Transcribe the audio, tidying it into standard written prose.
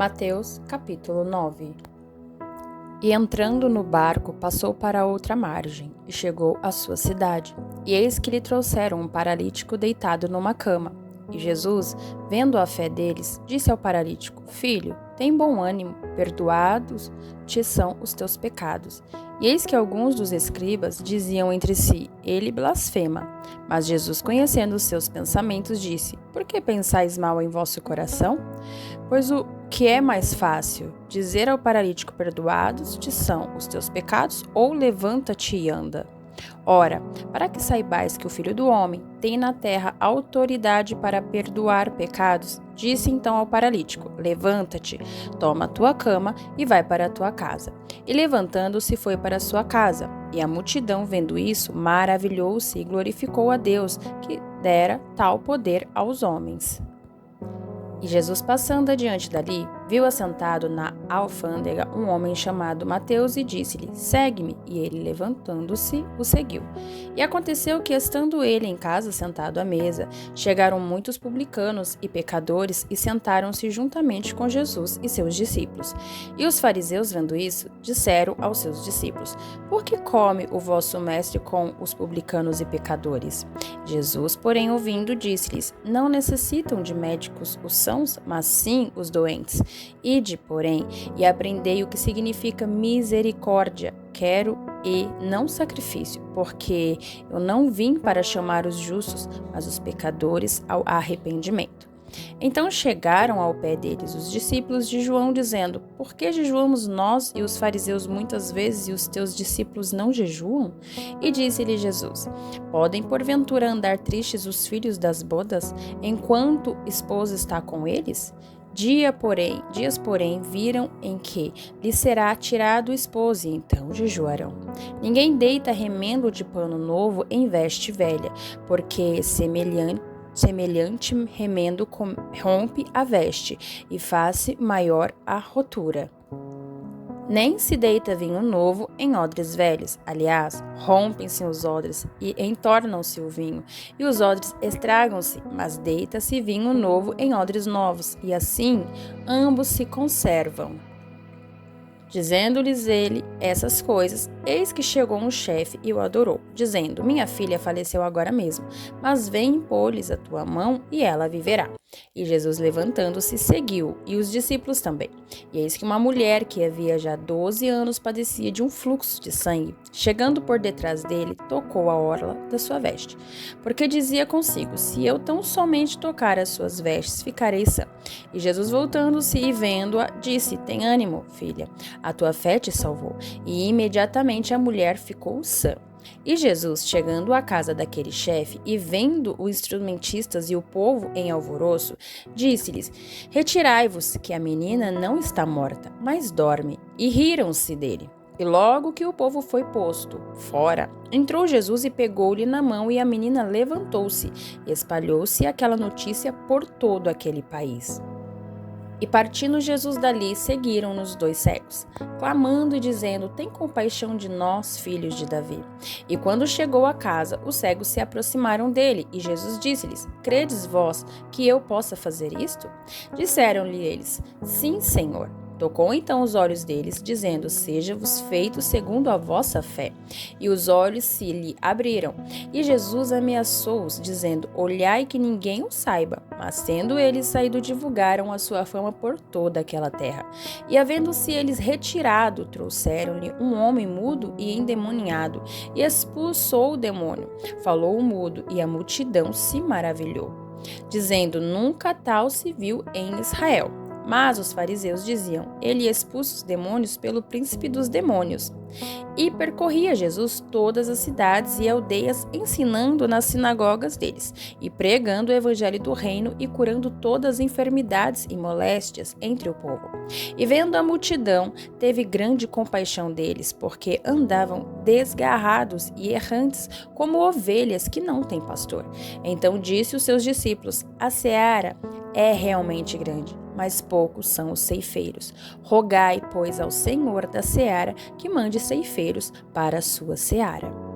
Mateus, capítulo 9. E entrando no barco, passou para outra margem, e chegou à sua cidade. E eis que lhe trouxeram um paralítico deitado numa cama. E Jesus, vendo a fé deles, disse ao paralítico: Filho, tem bom ânimo, perdoados te são os teus pecados. E eis que alguns dos escribas diziam entre si: Ele blasfema. Mas Jesus, conhecendo os seus pensamentos, disse: Por que pensais mal em vosso coração? Pois o que é mais fácil, dizer ao paralítico: perdoados te são os teus pecados, ou levanta-te e anda? Ora, para que saibais que o Filho do Homem tem na terra autoridade para perdoar pecados, disse então ao paralítico: Levanta-te, toma a tua cama e vai para a tua casa. E levantando-se foi para a sua casa. E a multidão, vendo isso, maravilhou-se e glorificou a Deus, que dera tal poder aos homens. E Jesus, passando adiante dali, viu assentado na alfândega um homem chamado Mateus e disse-lhe: Segue-me. E ele, levantando-se, o seguiu. E aconteceu que, estando ele em casa sentado à mesa, chegaram muitos publicanos e pecadores e sentaram-se juntamente com Jesus e seus discípulos. E os fariseus, vendo isso, disseram aos seus discípulos: Por que come o vosso mestre com os publicanos e pecadores? Jesus, porém, ouvindo, disse-lhes: Não necessitam de médicos os sãos, mas sim os doentes. Ide, porém, e aprendei o que significa misericórdia. Quero e não sacrifício, porque eu não vim para chamar os justos, mas os pecadores ao arrependimento. Então chegaram ao pé deles os discípulos de João, dizendo: Por que jejuamos nós e os fariseus muitas vezes e os teus discípulos não jejuam? E disse-lhe Jesus: Podem porventura andar tristes os filhos das bodas, enquanto a esposa está com eles? Dias, porém, viram em que lhe será tirado o esposo, e então jejuarão. Ninguém deita remendo de pano novo em veste velha, porque semelhante remendo rompe a veste e faz maior a rotura. Nem se deita vinho novo em odres velhos. Aliás, rompem-se os odres e entornam-se o vinho, e os odres estragam-se, mas deita-se vinho novo em odres novos, e assim ambos se conservam. Dizendo-lhes ele essas coisas, eis que chegou um chefe e o adorou, dizendo: Minha filha faleceu agora mesmo, mas vem impor-lhes a tua mão e ela viverá. E Jesus, levantando-se, seguiu, e os discípulos também. E eis que uma mulher que havia já 12 anos padecia de um fluxo de sangue, chegando por detrás dele, tocou a orla da sua veste, porque dizia consigo: Se eu tão somente tocar as suas vestes, ficarei sã. E Jesus, voltando-se e vendo-a, disse: Tem ânimo, filha, a tua fé te salvou. E imediatamente a mulher ficou sã. E Jesus, chegando à casa daquele chefe e vendo os instrumentistas e o povo em alvoroço, disse-lhes: Retirai-vos, que a menina não está morta, mas dorme. E riram-se dele. E logo que o povo foi posto fora, entrou Jesus e pegou-lhe na mão, e a menina levantou-se. E espalhou-se aquela notícia por todo aquele país. E partindo Jesus dali, seguiram-nos 2 cegos, clamando e dizendo: Tem compaixão de nós, filhos de Davi. E quando chegou à casa, os cegos se aproximaram dele, e Jesus disse-lhes: Credes vós que eu possa fazer isto? Disseram-lhe eles: Sim, Senhor. Tocou então os olhos deles, dizendo: Seja-vos feito segundo a vossa fé. E os olhos se lhe abriram. E Jesus ameaçou-os, dizendo: Olhai que ninguém o saiba. Mas tendo eles saído, divulgaram a sua fama por toda aquela terra. E havendo-se eles retirado, trouxeram-lhe um homem mudo e endemoniado, e expulsou o demônio. Falou o mudo, e a multidão se maravilhou, dizendo: Nunca tal se viu em Israel. Mas os fariseus diziam: Ele expulsa os demônios pelo príncipe dos demônios. E percorria Jesus todas as cidades e aldeias, ensinando nas sinagogas deles, e pregando o evangelho do reino e curando todas as enfermidades e moléstias entre o povo. E vendo a multidão, teve grande compaixão deles, porque andavam desgarrados e errantes, como ovelhas que não têm pastor. Então disse aos seus discípulos: A seara é realmente grande, mas poucos são os ceifeiros. Rogai, pois, ao Senhor da seara que mande ceifeiros para a sua seara.